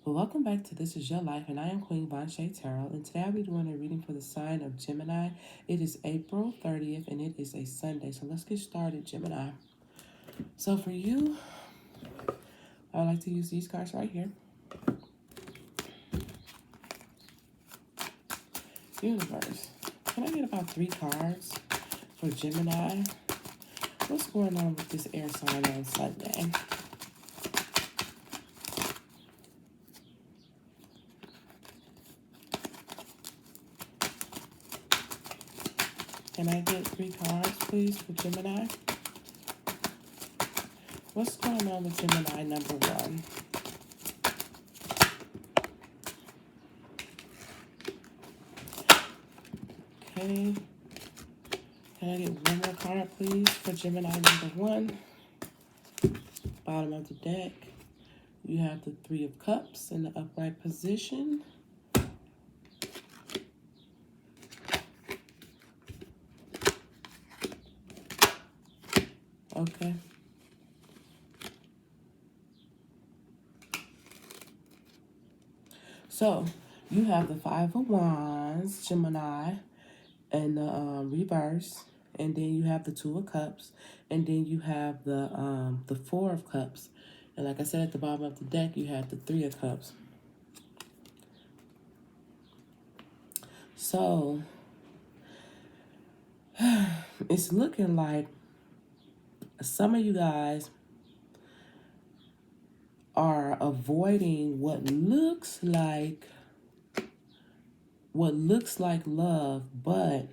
Well, welcome back to This Is Your Life, and I am Queen Von Shay Tarot, and today I'll be doing a reading for the sign of Gemini. It is April 30th, and it is a Sunday, so let's get started, Gemini. So for you, I would like to use these cards right here. Universe, can I get about 3 cards for Gemini? What's going on with this air sign on Sunday? Can I get 3 cards, please, for Gemini? What's going on with Gemini number 1? Okay. Can I get 1 more card, please, for Gemini number 1? Bottom of the deck, you have the 3 of Cups in the upright position. Okay. So, you have the 5 of Wands, Gemini, in the reverse. And then you have the 2 of Cups. And then you have the 4 of Cups. And like I said, at the bottom of the deck, you have the 3 of Cups. So, it's looking like some of you guys are avoiding what looks like love, but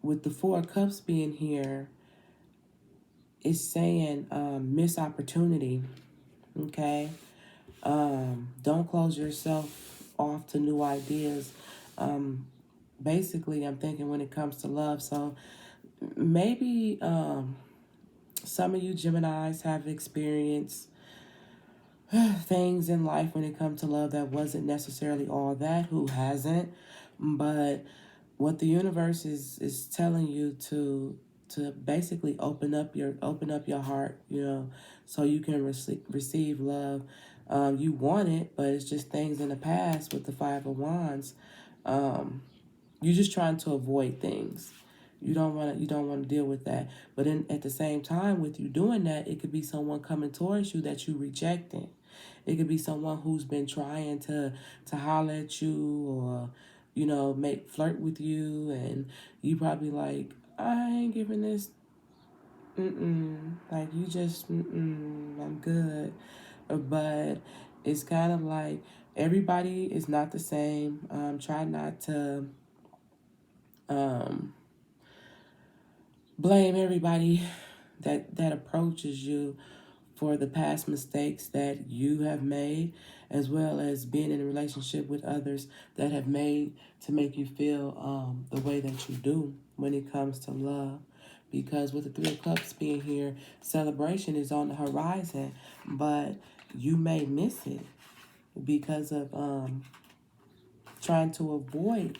with the 4 of Cups being here, it's saying missed opportunity. Okay, don't close yourself off to new ideas. Basically, I'm thinking when it comes to love. So maybe some of you Geminis have experienced things in life when it comes to love that wasn't necessarily all that. Who hasn't? But what the universe is telling you to basically open up your heart, you know, so you can receive love. You want it, but it's just things in the past with the 5 of Wands. You're just trying to avoid things. You don't want to deal with that. But at the same time, with you doing that, it could be someone coming towards you that you rejecting. It could be someone who's been trying to holler at you, or, you know, flirt with you, and you probably like, I ain't giving this, like, you just, I'm good. But it's kind of like everybody is not the same. Try not to blame everybody that approaches you for the past mistakes that you have made, as well as being in a relationship with others that have made to make you feel the way that you do when it comes to love. Because with the 3 of Cups being here, celebration is on the horizon, but you may miss it because of trying to avoid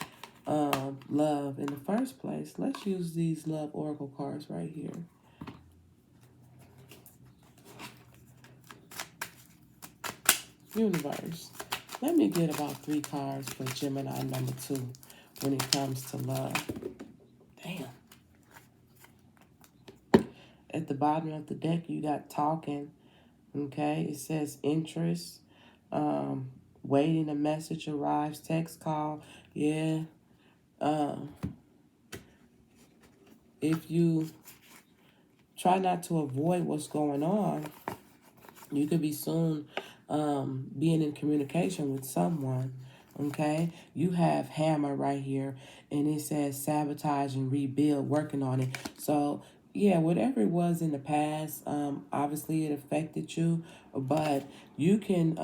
love in the first place. Let's use these love oracle cards right here. Universe, let me get about 3 cards for Gemini number 2 when it comes to love. Damn. At the bottom of the deck, you got talking. Okay, it says interest. Waiting, a message arrives, text, call. Yeah. If you try not to avoid what's going on, you could be soon being in communication with someone. Okay, you have hammer right here, and it says sabotage and rebuild, working on it. So yeah, whatever it was in the past, obviously it affected you, but you can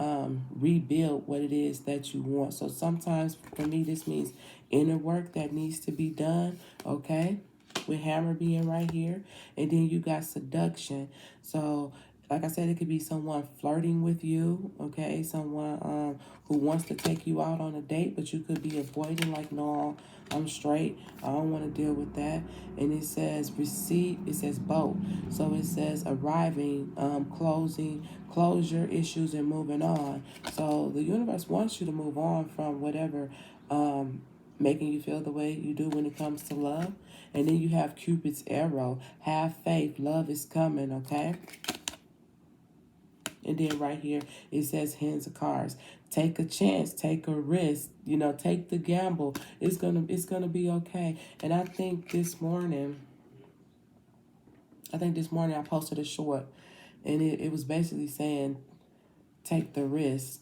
rebuild what it is that you want. So sometimes for me, this means inner work that needs to be done. Okay, with hammer being right here, and then you got seduction. So Like I said, it could be someone flirting with you, okay? Someone who wants to take you out on a date, but you could be avoiding, like, no, I'm straight. I don't want to deal with that. And it says receipt, it says both. So it says arriving, closing, closure, issues, and moving on. So the universe wants you to move on from whatever making you feel the way you do when it comes to love. And then you have Cupid's arrow. Have faith. Love is coming, okay? And then right here, it says hands of cards. Take a chance, take a risk, take the gamble. It's gonna be okay. And I think this morning I posted a short, and it was basically saying, take the risk.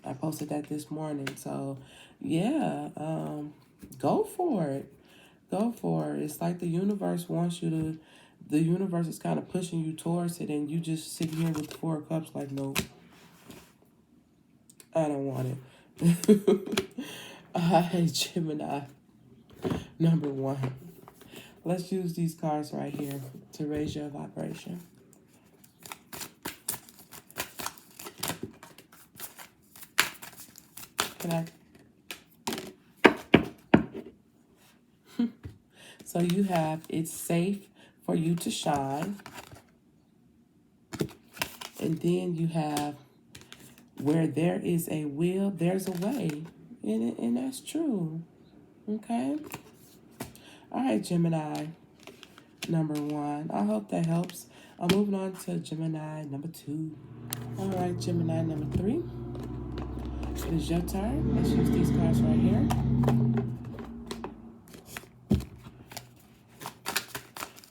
I posted that this morning. So yeah, go for it. Go for it. It's like the universe is kind of pushing you towards it, and you just sit here with 4 cups like, nope, I don't want it. All right, Gemini, number 1. Let's use these cards right here to raise your vibration. Can I? So you have, it's safe for you to shine. And then you have, where there is a will, there's a way. And that's true. Okay? All right, Gemini, number 1. I hope that helps. I'm moving on to Gemini, number 2. All right, Gemini, number 3. It is your turn. Let's use these cards right here.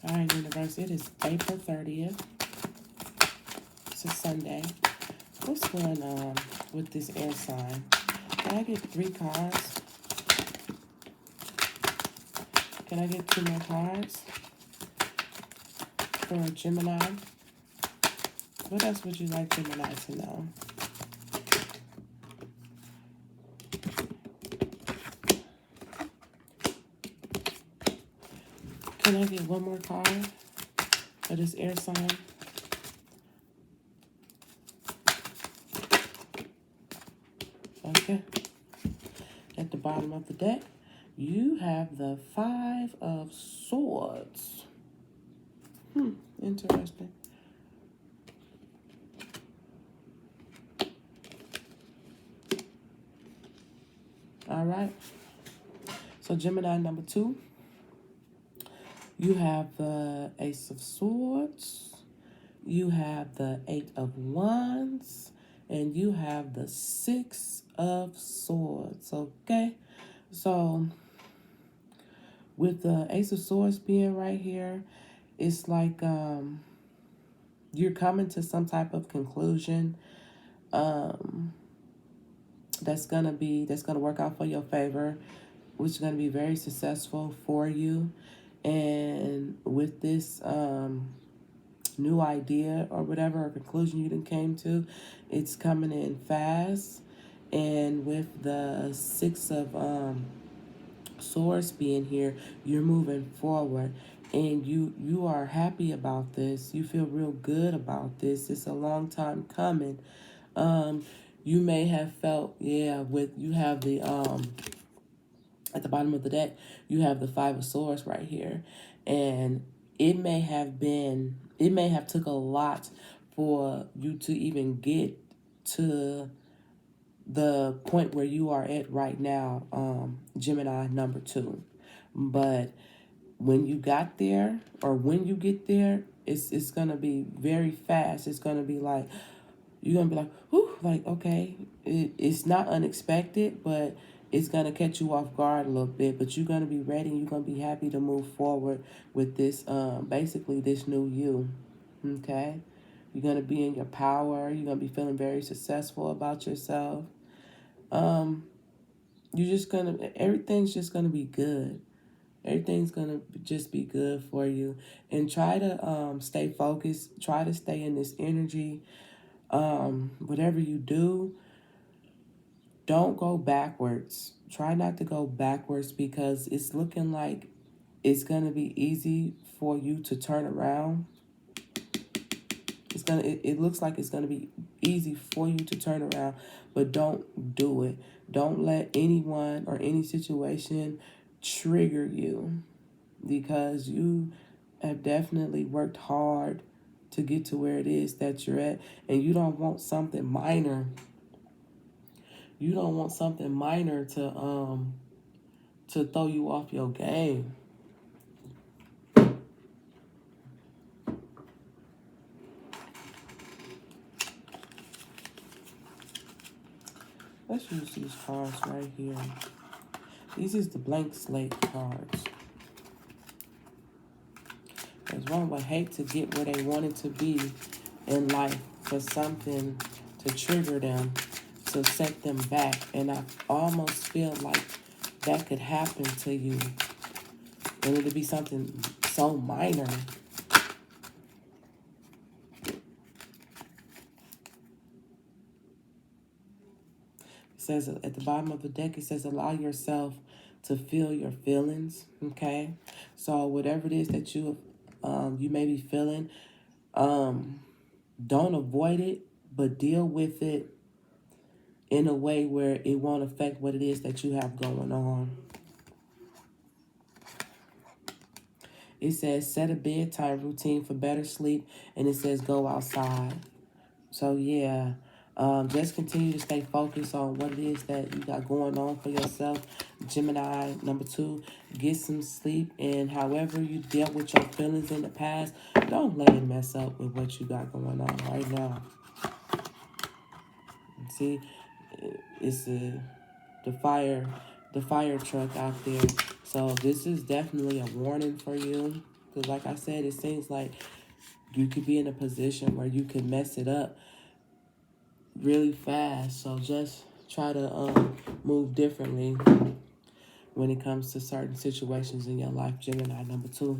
All right, universe, it is April 30th. It's a Sunday. What's going on with this air sign? Can I get 3 cards? Can I get 2 more cards for Gemini? What else would you like Gemini to know? Can I get 1 more card for this air sign? Okay. At the bottom of the deck, you have the 5 of Swords. Interesting. All right. So Gemini, number 2. You have the Ace of Swords. You have the 8 of Wands. And you have the 6 of Swords. Okay. So with the Ace of Swords being right here, it's like you're coming to some type of conclusion that's gonna work out for your favor, which is gonna be very successful for you. And with this new idea or whatever, or conclusion you done came to, it's coming in fast. And with the 6 of Swords being here, you're moving forward, and you are happy about this. You feel real good about this. It's a long time coming. You may have felt, with, you have the at the bottom of the deck, you have the 5 of Swords right here. And it may have took a lot for you to even get to the point where you are at right now, Gemini, number 2. But when you got there, or when you get there, it's going to be very fast. It's going to be like, you're going to be like, whew, like, okay, it's not unexpected, but it's going to catch you off guard a little bit. But you're going to be ready, and you're going to be happy to move forward with this, basically this new you, okay? You're going to be in your power. You're going to be feeling very successful about yourself. Everything's just going to be good. Everything's going to just be good for you. And try to stay focused. Try to stay in this energy. Whatever you do, don't go backwards. Try not to go backwards, because it's looking like it's going to be easy for you to turn around. It's it looks like it's gonna be easy for you to turn around, but don't do it. Don't let anyone or any situation trigger you, because you have definitely worked hard to get to where it is that you're at, and you don't want something minor. You don't want something minor to throw you off your game. Let's use these cards right here. These is the blank slate cards. Because one would hate to get where they wanted to be in life for something to trigger them, to set them back. And I almost feel like that could happen to you. And it'd be something so minor. It says at the bottom of the deck, it says allow yourself to feel your feelings. Okay, so whatever it is that you may be feeling, don't avoid it, but deal with it in a way where it won't affect what it is that you have going on. It says set a bedtime routine for better sleep, and it says go outside. So yeah, just continue to stay focused on what it is that you got going on for yourself. Gemini, number 2, get some sleep. And however you dealt with your feelings in the past, don't let it mess up with what you got going on right now. See, it's the fire truck out there. So this is definitely a warning for you. Because like I said, it seems like you could be in a position where you could mess it up really fast. So just try to move differently when it comes to certain situations in your life, Gemini, number 2.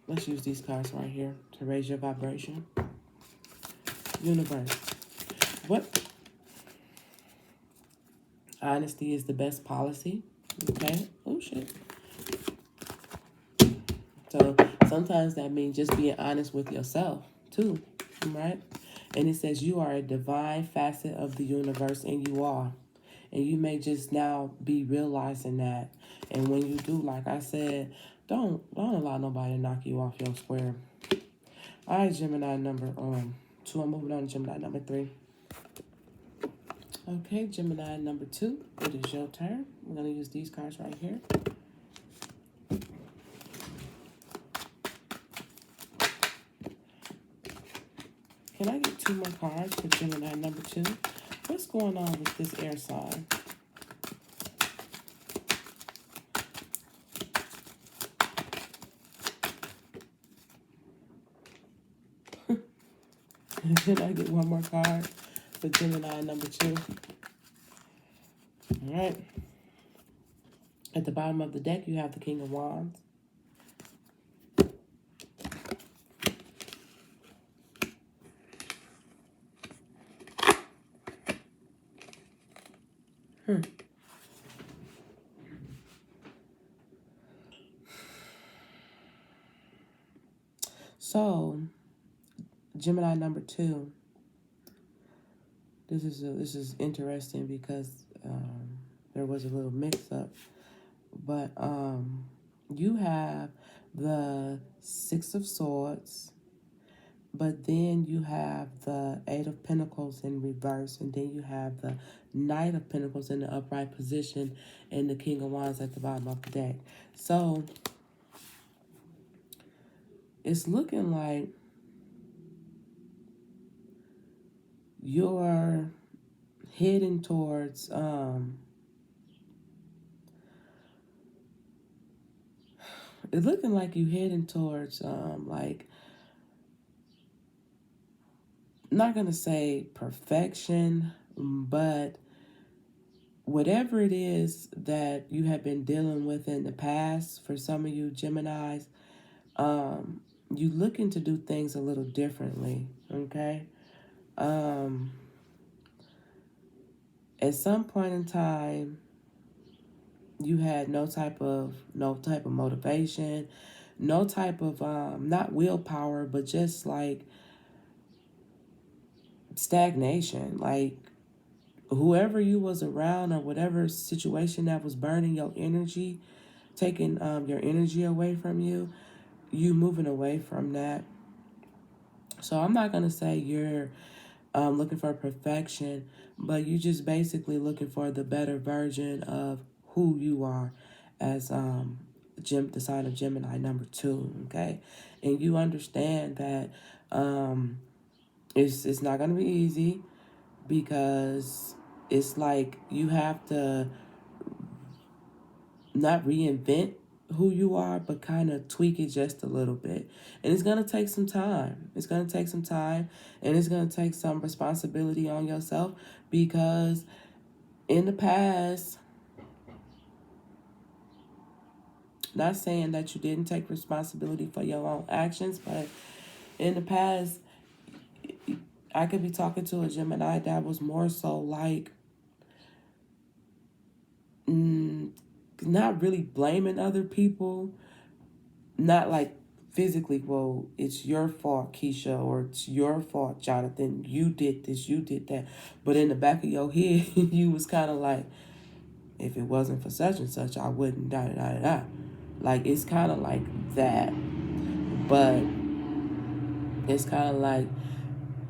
Let's use these cards right here to raise your vibration. Universe, what? Honesty is the best policy. Okay. Oh shit. So sometimes that means just being honest with yourself too, right? And it says you are a divine facet of the universe, and you are. And you may just now be realizing that. And when you do, like I said, don't allow nobody to knock you off your square. All right, Gemini number 2. I'm moving on to Gemini number 3. Okay, Gemini number 2. It is your turn. I'm going to use these cards right here. Can I get 2 more cards for Gemini number 2? What's going on with this air sign? Can I get 1 more card for Gemini number 2? All right. At the bottom of the deck, you have the King of Wands. So, Gemini number 2. This is interesting because there was a little mix-up. But you have the 6 of Swords, but then you have the 8 of Pentacles in reverse, and then you have the Knight of Pentacles in the upright position, and the King of Wands at the bottom of the deck. So it's looking like you're heading towards it's looking like you're heading towards like, not gonna say perfection, but whatever it is that you have been dealing with in the past, for some of you Geminis, you looking to do things a little differently, okay? At some point in time, you had no type of motivation, no type of, not willpower, but just like stagnation. Like whoever you was around or whatever situation that was burning your energy, taking your energy away from you, you moving away from that. So I'm not going to say you're looking for perfection, but you just basically looking for the better version of who you are as the sign of Gemini number 2, okay? And you understand that it's not going to be easy, because it's like you have to not reinvent who you are, but kind of tweak it just a little bit. And it's going to take some time. It's going to take some time, and it's going to take some responsibility on yourself, because in the past, not saying that you didn't take responsibility for your own actions, but in the past, I could be talking to a Gemini that was more so like, not really blaming other people, not like physically, well, it's your fault, Keisha, or it's your fault, Jonathan, you did this, you did that. But in the back of your head, you was kind of like, if it wasn't for such and such, I wouldn't, da da da da. Like, it's kind of like that. But it's kind of like,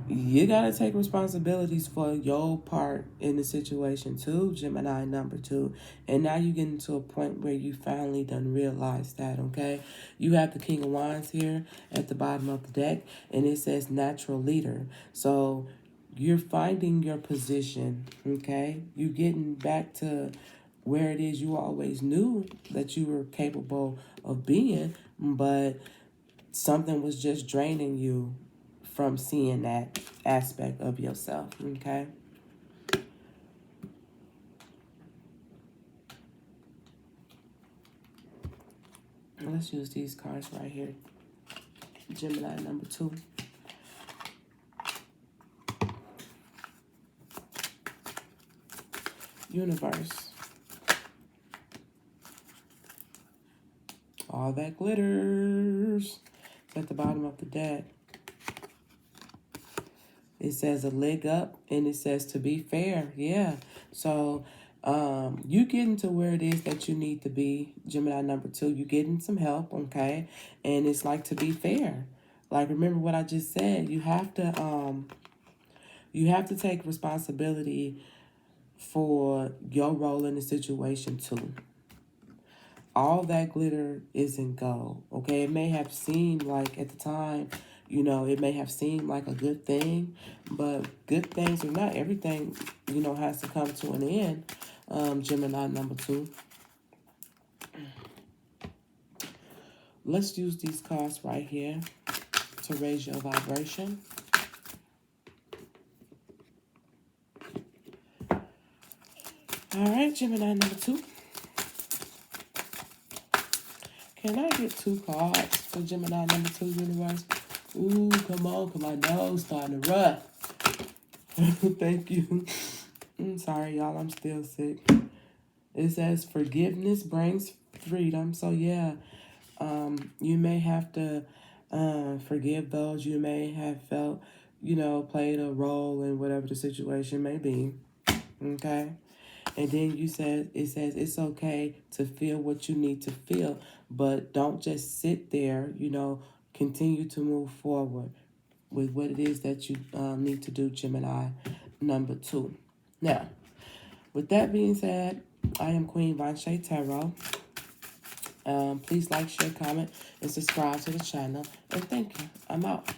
you got to take responsibilities for your part in the situation too, Gemini number 2. And now you're getting to a point where you finally done realize that, okay? You have the King of Wands here at the bottom of the deck, and it says natural leader. So you're finding your position, okay? You're getting back to where it is you always knew that you were capable of being, but something was just draining you from seeing that aspect of yourself, okay? Let's use these cards right here. Gemini number 2. Universe. All that glitters. It's at the bottom of the deck. It says a leg up, and it says to be fair. Yeah. So you getting to where it is that you need to be, Gemini number 2. You getting some help, okay? And it's like to be fair. Like, remember what I just said. You have to take responsibility for your role in the situation too. All that glitter isn't gold, okay? It may have seemed like at the time, it may have seemed like a good thing, but good things or not, everything, has to come to an end, Gemini number 2. Let's use these cards right here to raise your vibration. All right, Gemini number 2. Can I get 2 cards for Gemini number 2, universe? Ooh, come on, because my nose starting to run. Thank you. I'm sorry, y'all. I'm still sick. It says forgiveness brings freedom. So, yeah, you may have to forgive those you may have felt, played a role in whatever the situation may be. Okay? And then it says it's okay to feel what you need to feel, but don't just sit there, continue to move forward with what it is that you need to do, Gemini number 2. Now, with that being said, I am Queen Vanche Tarot. Please like, share, comment, and subscribe to the channel. And thank you. I'm out.